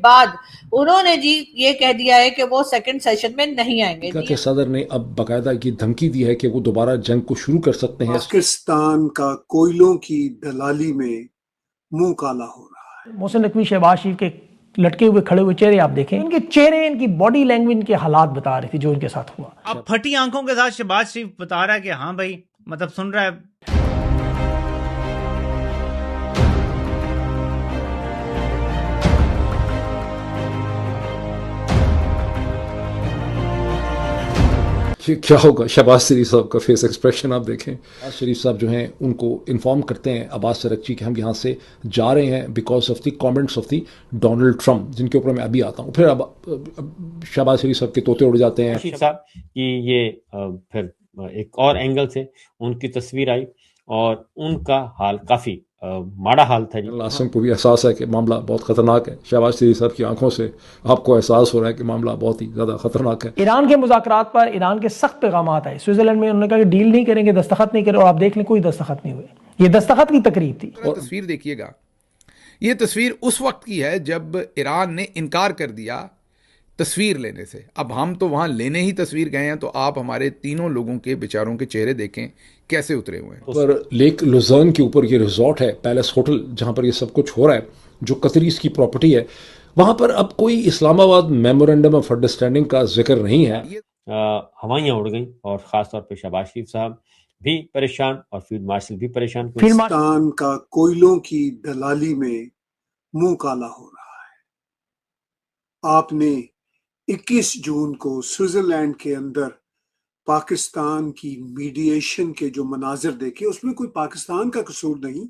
बाद उन्होंने जी ये कह दिया है कि वो सेकंड सेशन में नहीं आएंगे। के सदर ने अब बाकायदा की धमकी दी है कि वो दोबारा जंग को शुरू कर सकते हैं। पाकिस्तान का कोयलों की दलाली में मुंह काला हो रहा है। मोहसिन नकवी, शहबाज शरीफ के लटके हुए खड़े हुए चेहरे आप देखें, इनके चेहरे, इनकी बॉडी लैंग्वेज, इनके हालात बता रही थी जो इनके साथ हुआ। अब फटी आंखों के साथ शहबाज शरीफ बता रहा है कि हाँ भाई, मतलब सुन रहा है। क्या होगा शहबाज शरीफ साहब का फेस एक्सप्रेशन आप देखें। शहबाज शरीफ साहब जो हैं उनको इन्फॉर्म करते हैं अब्बास अरगची कि हम यहाँ से जा रहे हैं because of the comments of the Donald Trump, जिनके ऊपर मैं अभी आता हूँ। फिर अब शहबाज शरीफ साहब के तोते उड़ जाते हैं साहब कि ये फिर एक और एंगल से उनकी तस्वीर आई और उनका हाल काफी माड़ा हाल था। आसिम को भी एहसास है कि मामला बहुत खतरनाक है। शहबाज शरीफ साहब की आंखों से आपको एहसास हो रहा है कि मामला बहुत ही ज्यादा खतरनाक है। ईरान के मुज़ाकरात पर ईरान के सख्त पैगाम आए। स्विट्जरलैंड में उन्होंने कहा कि डील नहीं करेंगे, दस्तखत नहीं करें, और आप देख लें कोई दस्तखत नहीं हुए। ये दस्तखत की तकरीब थी। और तस्वीर देखिएगा, ये तस्वीर उस वक्त की है जब ईरान ने इनकार कर दिया तस्वीर लेने से। अब हम तो वहाँ लेने ही तस्वीर गए हैं, तो आप हमारे तीनों लोगों के बेचारों के चेहरे देखें कैसे उतरे हुए हैं। पर लेक लुजर्न के ऊपर ये रिजॉर्ट है, पैलेस होटल, जहाँ पर ये सब कुछ हो रहा है, जो कतरीज की प्रॉपर्टी है, वहाँ पर अब कोई इस्लामाबाद मेमोरेंडम ऑफ अंडरस्टैंडिंग का जिक्र नहीं है। हवाइयाँ उड़ गई और ख़ासतौर पर शहबाज शरीफ साहब भी परेशान और फील्ड मार्शल भी परेशान। पाकिस्तान का कोयलों की दलाली में मुंह काला हो रहा है। आपने 21 जून को स्विट्जरलैंड के अंदर पाकिस्तान की मीडिएशन के जो मनाजिर देखे, उसमें कोई पाकिस्तान का कसूर नहीं,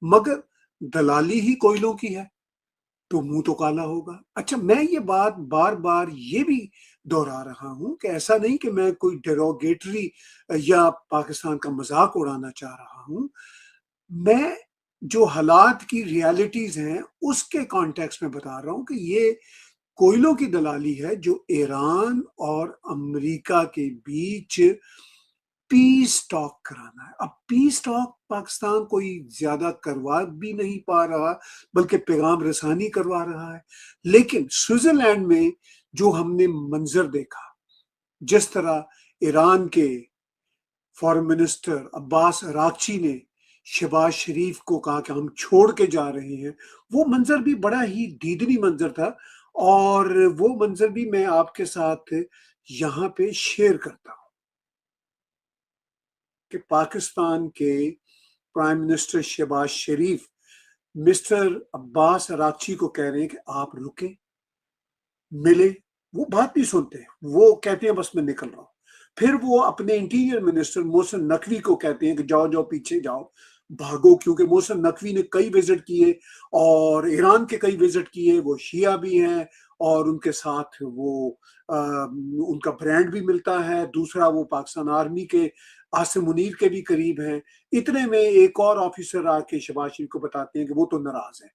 मगर दलाली ही कोयलों की है, तो मुंह तो काला होगा। अच्छा, मैं ये बात बार बार ये भी दोहरा रहा हूं कि ऐसा नहीं कि मैं कोई डेरोगेटरी या पाकिस्तान का मजाक उड़ाना चाह रहा हूं। मैं जो हालात की रियलिटीज हैं उसके कॉन्टेक्स्ट में बता रहा हूं कि ये कोयलों की दलाली है जो ईरान और अमेरिका के बीच पीस टॉक कराना है। अब पीस टॉक पाकिस्तान कोई ज्यादा करवा भी नहीं पा रहा, बल्कि पैगाम रसानी करवा रहा है। लेकिन स्विट्जरलैंड में जो हमने मंजर देखा, जिस तरह ईरान के फॉरेन मिनिस्टर अब्बास अरागची ने शहबाज शरीफ को कहा कि हम छोड़ के जा रहे हैं, वो मंजर भी बड़ा ही दीदनी मंजर था, और वो मंजर भी मैं आपके साथ यहाँ पे शेयर करता हूं कि पाकिस्तान के प्राइम मिनिस्टर शहबाज शरीफ मिस्टर अब्बास अरागची को कह रहे हैं कि आप रुके, मिले। वो बात नहीं सुनते, वो कहते हैं बस मैं निकल रहा हूं। फिर वो अपने इंटीरियर मिनिस्टर मोहसिन नकवी को कहते हैं कि जाओ जाओ पीछे जाओ, भागो, क्योंकि मोहसिन नकवी ने कई विजिट किए और ईरान के कई विजिट किए, वो शिया भी हैं और उनके साथ वो उनका ब्रांड भी मिलता है। दूसरा, वो पाकिस्तान आर्मी के आसिम मुनीर के भी करीब हैं। इतने में एक और ऑफिसर आके शहबाज शरीफ को बताते हैं कि वो तो नाराज है,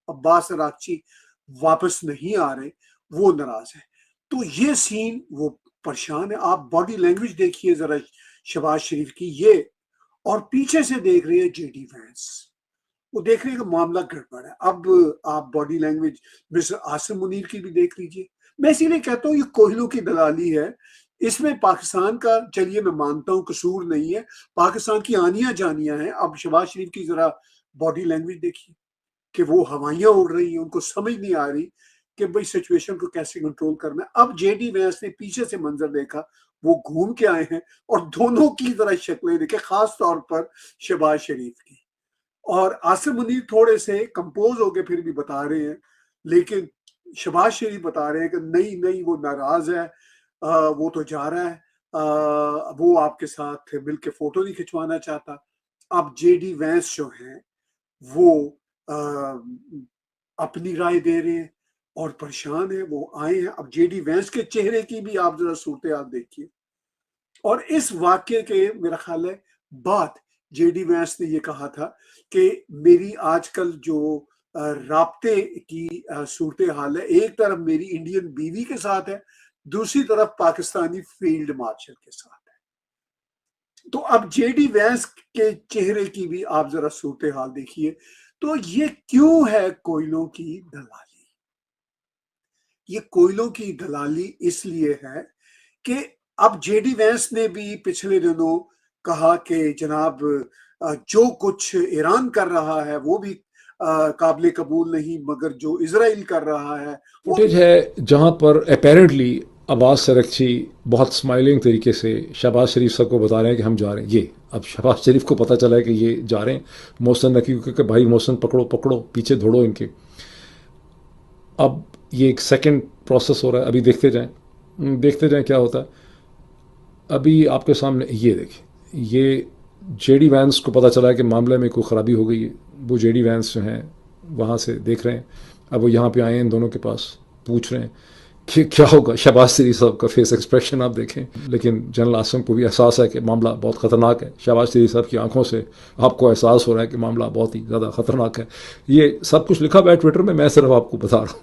अब्बास अरागची वापस नहीं आ रहे, वो नाराज है। तो ये सीन, वो परेशान है। आप बॉडी लैंग्वेज देखिए जरा शहबाज शरीफ की, ये और पीछे से देख रहे हैं जेडी वैंस, वो देख रहे हैं कि मामला गड़बड़ है। अब आप body language mister Asim Munir की भी देख लीजिए। मैं इसीलिए कहता हूँ ये कोयलों की दलाली है। इसमें पाकिस्तान का, चलिए मैं मानता हूँ कसूर नहीं है, पाकिस्तान की आनियां जानियां हैं। अब शहबाज शरीफ की जरा बॉडी लैंग्वेज देखिए कि वो हवाइयां उड़ रही हैं, उनको समझ नहीं आ रही कि भाई सिचुएशन को कैसे कंट्रोल करना है। अब जेडी वैंस ने पीछे से मंजर देखा, वो घूम के आए हैं और दोनों की जरा शक्लें देखे, खास तौर पर शहबाज शरीफ की। और आसिम मुनीर थोड़े से कंपोज होके फिर भी बता रहे हैं, लेकिन शहबाज शरीफ बता रहे हैं कि नहीं नहीं, वो नाराज है, वो तो जा रहा है, वो आपके साथ मिलके फोटो नहीं खिंचवाना चाहता। अब जेडी वैंस जो हैं वो अपनी राय दे रहे हैं और परेशान है, वो आए हैं। अब जेडी वैंस के चेहरे की भी आप जरा सूरत हाल देखिए। और इस वाक्य के मेरा ख्याल है बाद जेडी वैंस ने ये कहा था कि मेरी आजकल जो राब्ते की सूरत हाल है, एक तरफ मेरी इंडियन बीवी के साथ है, दूसरी तरफ पाकिस्तानी फील्ड मार्शल के साथ है। तो अब जेडी वैंस के चेहरे की भी आप जरा सूरत हाल देखिए। तो ये क्यों है कोयलों की दलाली? ये कोयलों की दलाली इसलिए है कि अब जेडी वैंस ने भी पिछले दिनों कहा कि जनाब जो कुछ ईरान कर रहा है वो भी काबिल कबूल नहीं, मगर जो इजराइल कर रहा है वो फुटेज है जहां पर अपेरेंटली अब्बास सरक्ची बहुत स्माइलिंग तरीके से शहबाज शरीफ साहब को बता रहे हैं कि हम जा रहे हैं। ये अब शहबाज शरीफ को पता चला है कि ये जा रहे हैं, मोहसिन नकवी को कि भाई मोहसिन पकड़ो पकड़ो, पीछे दौड़ो इनके। अब ये एक सेकंड प्रोसेस हो रहा है, अभी देखते जाएं क्या होता है। अभी आपके सामने ये देखिए, ये जेडी वैंस को पता चला है कि मामले में कोई ख़राबी हो गई है। वो जेडी वैंस जो हैं वहाँ से देख रहे हैं, अब वो यहाँ पे आए हैं, इन दोनों के पास पूछ रहे हैं कि क्या होगा। शहबाज शरीफ साहब का फेस एक्सप्रेशन आप देखें, लेकिन जनरल आसिम को भी एहसास है कि मामला बहुत ख़तरनाक है। शहबाज शरीफ साहब की आंखों से आपको एहसास हो रहा है कि मामला बहुत ही ज़्यादा ख़तरनाक है। ये सब कुछ लिखा हुआ है ट्विटर में, मैं सिर्फ आपको बता रहा हूँ।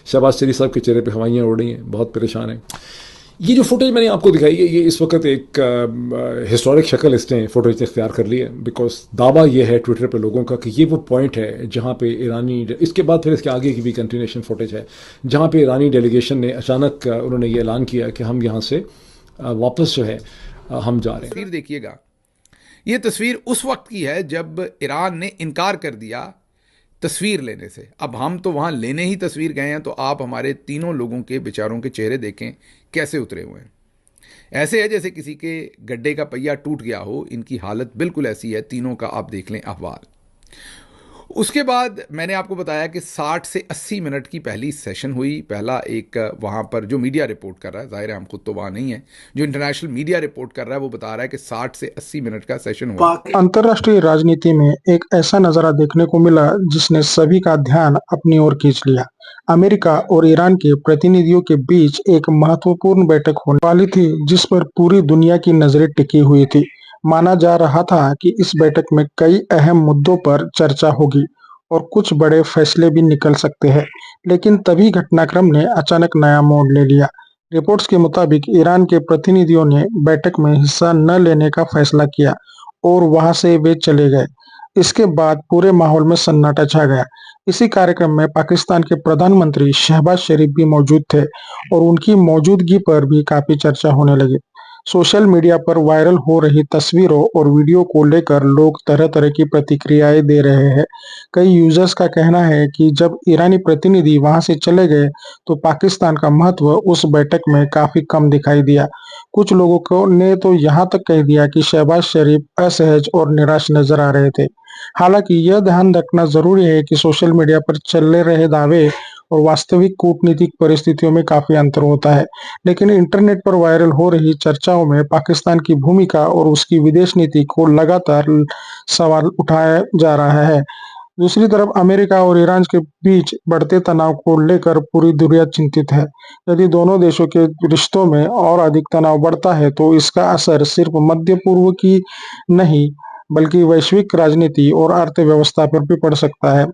शहबाज शरीफ साहब के चेहरे पे हवाइयाँ उड़ रही हैं, बहुत परेशान हैं। ये जो फुटेज मैंने आपको दिखाई है, ये इस वक्त एक हिस्टोरिक शक्ल इसने फुटेज इख्तियार कर ली है, बिकॉज दावा ये है ट्विटर पे लोगों का कि ये वो पॉइंट है जहाँ पे ईरानी, इसके बाद फिर इसके आगे की भी कंटिन्यूएशन फुटेज है जहाँ पे ईरानी डेलीगेशन ने अचानक उन्होंने ये ऐलान किया कि हम यहाँ से वापस जो है हम जा रहे हैं। तस्वीर देखिएगा, ये तस्वीर उस वक्त की है जब ईरान ने इनकार कर दिया तस्वीर लेने से। अब हम तो वहाँ लेने ही तस्वीर गए हैं, तो आप हमारे तीनों लोगों के बेचारों के चेहरे देखें कैसे उतरे हुए हैं। ऐसे है जैसे किसी के गड्ढे का पहिया टूट गया हो, इनकी हालत बिल्कुल ऐसी है, तीनों का आप देख लें अहवाल। उसके बाद मैंने आपको बताया कि 60 से 80 मिनट की पहली सेशन हुई। पहला एक वहाँ पर जो मीडिया रिपोर्ट कर रहा है, जाहिर है हम खुद तो वहाँ नहीं है, जो इंटरनेशनल मीडिया रिपोर्ट कर रहा है वो बता रहा है कि 60 से 80 मिनट का सेशन हुआ। अंतर्राष्ट्रीय राजनीति में एक ऐसा नजारा देखने को मिला जिसने सभी का ध्यान अपनी ओर खींच लिया। अमेरिका और ईरान के प्रतिनिधियों के बीच एक महत्वपूर्ण बैठक होने वाली थी जिस पर पूरी दुनिया की नजरें टिकी हुई थी। माना जा रहा था कि इस बैठक में कई अहम मुद्दों पर चर्चा होगी और कुछ बड़े फैसले भी निकल सकते हैं, लेकिन तभी घटनाक्रम ने अचानक नया मोड़ ले लिया। रिपोर्ट्स के मुताबिक ईरान के प्रतिनिधियों ने बैठक में हिस्सा न लेने का फैसला किया और वहां से वे चले गए। इसके बाद पूरे माहौल में सन्नाटा छा गया। इसी कार्यक्रम में पाकिस्तान के प्रधानमंत्री शहबाज शरीफ भी मौजूद थे और उनकी मौजूदगी पर भी काफी चर्चा होने लगी। सोशल मीडिया पर वायरल हो रही तस्वीरों और वीडियो को लेकर लोग तरह तरह की प्रतिक्रियाएं दे रहे हैं। कई यूजर्स का कहना है कि जब ईरानी प्रतिनिधि वहां से चले गए तो पाकिस्तान का महत्व उस बैठक में काफी कम दिखाई दिया। कुछ लोगों को ने तो यहाँ तक कह दिया कि शहबाज शरीफ असहज और निराश नजर आ रहे थे। हालांकि यह ध्यान रखना जरूरी है कि सोशल मीडिया पर चल रहे दावे और वास्तविक कूटनीतिक परिस्थितियों में काफी अंतर होता है, लेकिन इंटरनेट पर वायरल हो रही चर्चाओं में पाकिस्तान की भूमिका और उसकी विदेश नीति को लगातार सवाल उठाया जा रहा है। दूसरी तरफ अमेरिका और ईरान के बीच बढ़ते तनाव को लेकर पूरी दुनिया चिंतित है। यदि दोनों देशों के रिश्तों में और अधिक तनाव बढ़ता है तो इसका असर सिर्फ मध्य पूर्व की नहीं बल्कि वैश्विक राजनीति और अर्थव्यवस्था पर भी पड़ सकता है।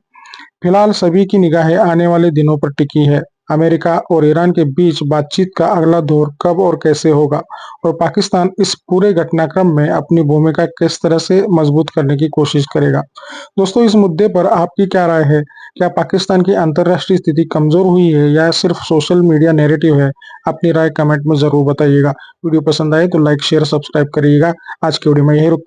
फिलहाल सभी की निगाहें आने वाले दिनों पर टिकी है। अमेरिका और ईरान के बीच बातचीत का अगला दौर कब और कैसे होगा और पाकिस्तान इस पूरे घटनाक्रम में अपनी भूमिका किस तरह से मजबूत करने की कोशिश करेगा। दोस्तों, इस मुद्दे पर आपकी क्या राय है? क्या पाकिस्तान की अंतर्राष्ट्रीय स्थिति कमजोर हुई है या सिर्फ सोशल मीडिया नैरेटिव है? अपनी राय कमेंट में जरूर बताइएगा। वीडियो पसंद आए तो लाइक शेयर सब्सक्राइब करिएगा। आज की वीडियो में यही रुकते